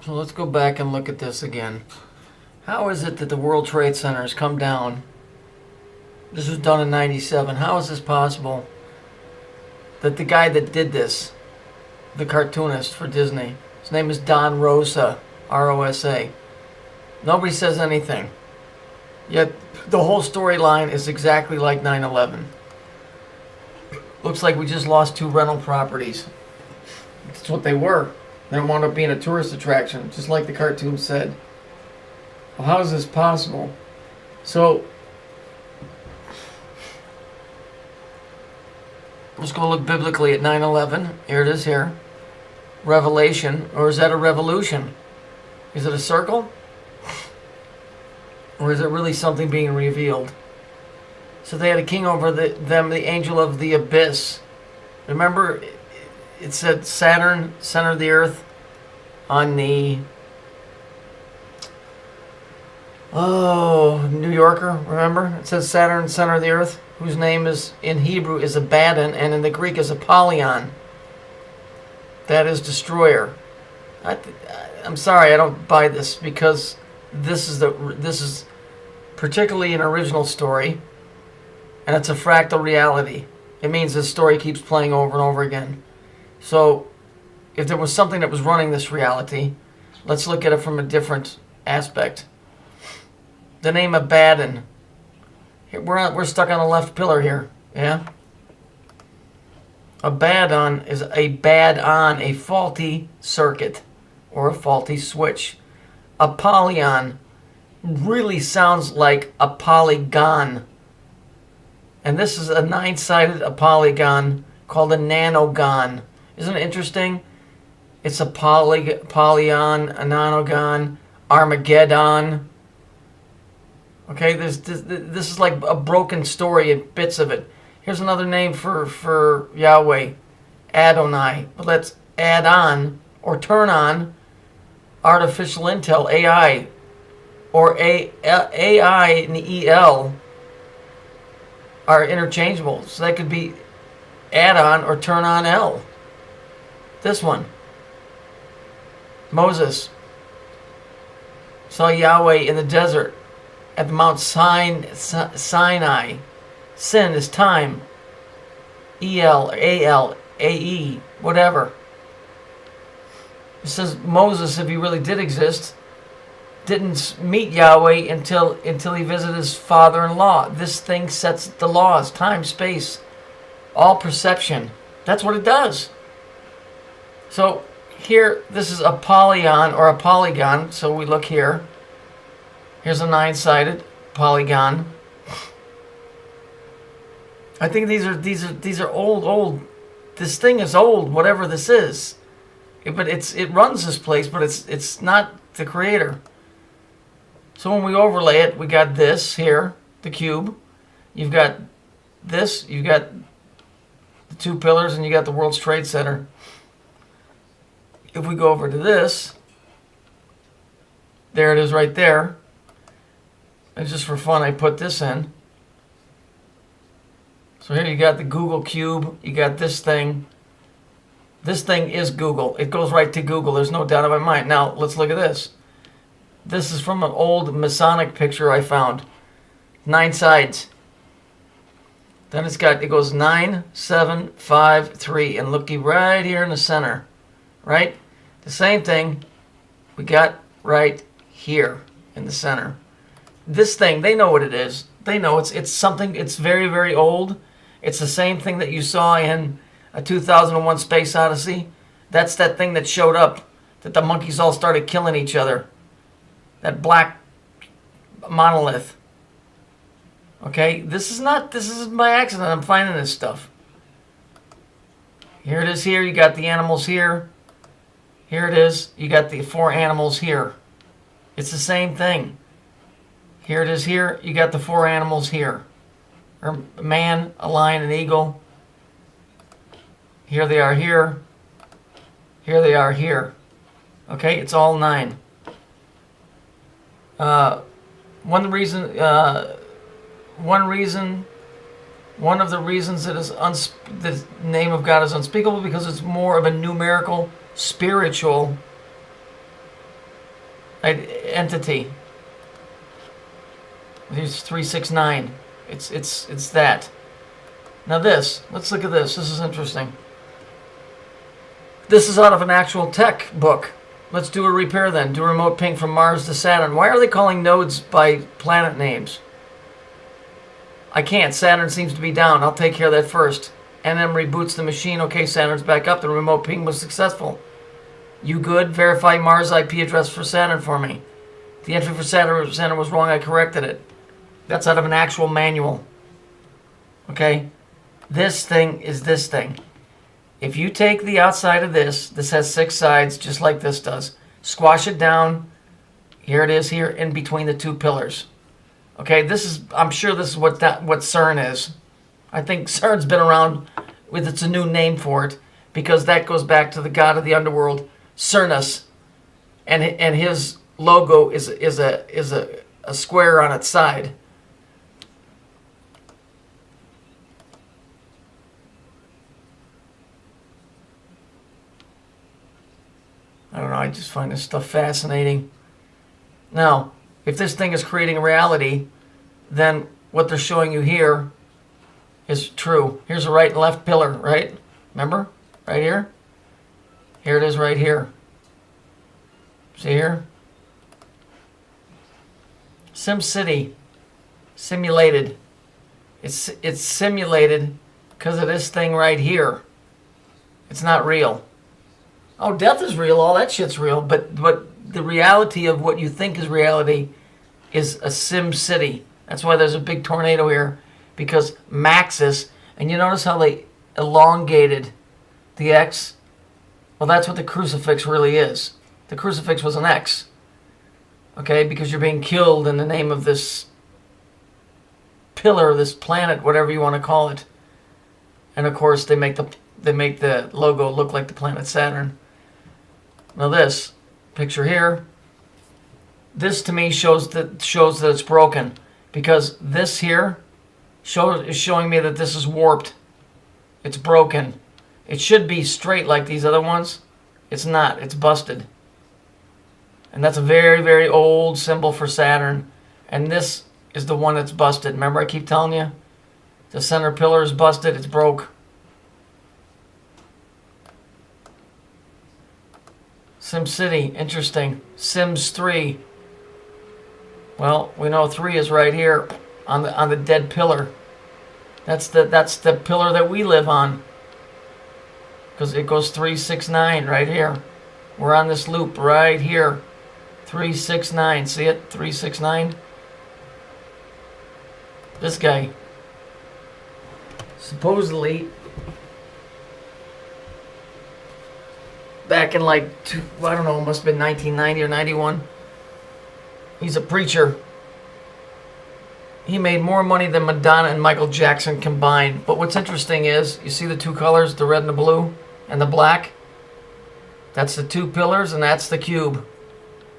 So let's go back and look at this again. How is it that the World Trade Center has come down? This was done in 97. How is this possible that the guy that did this, the cartoonist for Disney, his name is Don Rosa, R-O-S-A. Nobody says anything. Yet the whole storyline is exactly like 9/11. Looks like we just lost 2 rental properties. That's what they were. They wound up being a tourist attraction, just like the cartoon said. Well, how is this possible? So, let's go look biblically at 9/11. Here it is here. Revelation. Or is that a revolution? Is it a circle? Or is it really something being revealed? So they had a king over them, the angel of the abyss. Remember, it said Saturn, center of the earth, on the New Yorker, remember? It says Saturn, center of the earth, whose name is in Hebrew is Abaddon, and in the Greek is Apollyon. That is destroyer. I'm sorry, I don't buy this, because this is particularly an original story, and it's a fractal reality. It means this story keeps playing over and over again. So, if there was something that was running this reality, let's look at it from a different aspect. The name Abaddon. We're stuck on the left pillar here. Yeah? Abaddon is a faulty circuit or a faulty switch. Apollyon really sounds like a polygon. And this is a 9-sided polygon called a nanogon. Isn't it interesting? It's a polyon, a nanogon, Armageddon. Okay, this is like a broken story in bits of it. Here's another name for Yahweh, Adonai. But let's add on or turn on artificial intel, AI, or AI and EL are interchangeable. So that could be add on or turn on L. This one. Moses saw Yahweh in the desert at Mount Sinai. Sin is time. EL, AL, AE, whatever. It says Moses, if he really did exist, didn't meet Yahweh until he visited his father-in-law. This thing sets the laws, time, space, all perception. That's what it does. So here, this is a polyon or a polygon. So we look here. Here's a 9-sided polygon. I think these are old. This thing is old, whatever this is. But it runs this place, but it's not the creator. So when we overlay it, we got this here, the cube. You've got this, you've got the 2 pillars, and you got the World Trade Center. If we go over to this, there it is right there. And just for fun, I put this in. So here you got the Google Cube. You got this thing. This thing is Google. It goes right to Google. There's no doubt in my mind. Now, let's look at this. This is from an old Masonic picture I found. 9 sides. Then it goes 9, 7, 5, 3. And looky right here in the center. Right? The same thing we got right here in the center. This thing, they know what it is. They know it's something, it's very, very old. It's the same thing that you saw in a 2001 Space Odyssey. That's that thing that showed up, that the monkeys all started killing each other. That black monolith. Okay, this is by accident. I'm finding this stuff. Here it is here. You got the animals here. Here it is. You got the 4 animals here. It's the same thing. Here it is here. You got the 4 animals here. A man, a lion, an eagle. Here they are here. Here they are here. Okay, it's all 9. One of the reasons that the name of God is unspeakable because it's more of a numerical, spiritual entity. Here's 369. It's that. Now this, let's look at this. This is interesting. This is out of an actual tech book. Let's do a repair then. Do a remote ping from Mars to Saturn. Why are they calling nodes by planet names? I can't. Saturn seems to be down. I'll take care of that first. NM reboots the machine. Okay, Saturn's back up. The remote ping was successful. You good? Verify Mars IP address for Saturn for me. The entry for Saturn was wrong. I corrected it. That's out of an actual manual. Okay? This thing is this thing. If you take the outside of this has 6 sides, just like this does. Squash it down. Here it is here in between the 2 pillars. Okay, this is, I'm sure this is what CERN is. I think CERN's been around with, it's a new name for it, because that goes back to the god of the underworld, Cernus, and his logo is a square on its side. I don't know, I just find this stuff fascinating. Now, if this thing is creating a reality, then what they're showing you here is true. Here's a right and left pillar, right? Remember? Right here? Here it is right here. See here? SimCity. Simulated. It's simulated because of this thing right here. It's not real. Oh, death is real. All that shit's real. But the reality of what you think is reality is a sim city. That's why there's a big tornado here, because Maxis, and you notice how they elongated the X? Well, that's what the crucifix really is. The crucifix was an X. Okay, because you're being killed in the name of this pillar, this planet, whatever you want to call it. And of course, they make the logo look like the planet Saturn. Now this picture here, this to me shows that it's broken, because this here is showing me that this is warped. It's broken. It should be straight like these other ones. It's not. It's busted. And that's a very, very old symbol for Saturn. And this is the one that's busted. Remember, I keep telling you? The center pillar is busted. It's broke. SimCity, interesting. Sims 3. Well, we know 3 is right here on the dead pillar. That's the pillar that we live on. Because it goes 369 right here. We're on this loop right here. 369. See it? 369. This guy. Supposedly, back in like, I don't know, it must have been 1990 or 91. He's a preacher. He made more money than Madonna and Michael Jackson combined. But what's interesting is, you see the 2 colors, the red and the blue, and the black? That's the 2 pillars, and that's the cube.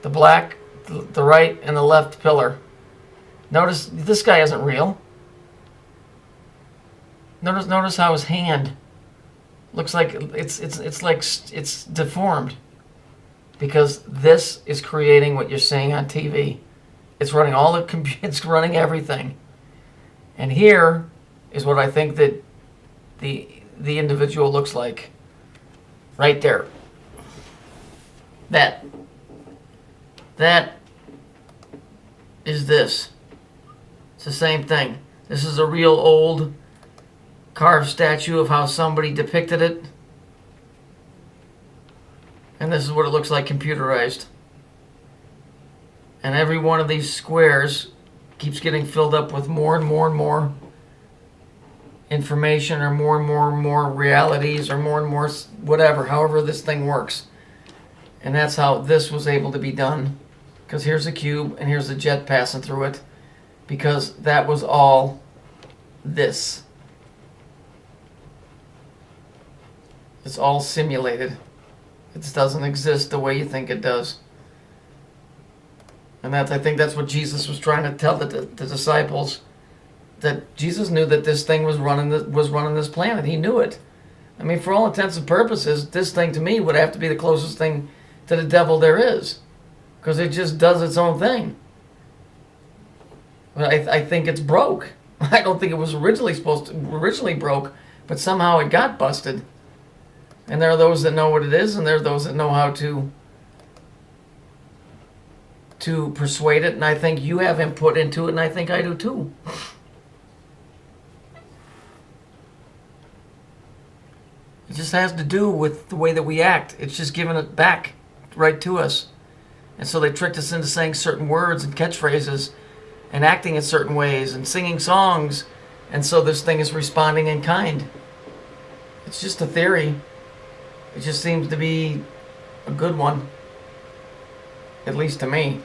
The black, the right, and the left pillar. Notice, this guy isn't real. Notice how his hand looks like it's deformed, because this is creating what you're seeing on TV. It's running all the it's running everything. And here is what I think that the individual looks like. Right there. That is this. It's the same thing. This is a real old carved statue of how somebody depicted it. And this is what it looks like computerized. And every one of these squares keeps getting filled up with more and more and more information, or more and more and more realities, or more and more whatever, however this thing works. And that's how this was able to be done. Because here's a cube and here's a jet passing through it. Because that was all this. It's all simulated. It doesn't exist the way you think it does. And I think that's what Jesus was trying to tell the disciples. That Jesus knew that this thing was running this planet. He knew it. I mean, for all intents and purposes, this thing to me would have to be the closest thing to the devil there is. because it just does its own thing. But I think it's broke. I don't think it was originally broke, but somehow it got busted. And there are those that know what it is, and there are those that know how to persuade it, and I think you have input into it, and I think I do too. It just has to do with the way that we act. It's just giving it back right to us. And so they tricked us into saying certain words and catchphrases and acting in certain ways and singing songs. And so this thing is responding in kind. It's just a theory. It just seems to be a good one. At least to me.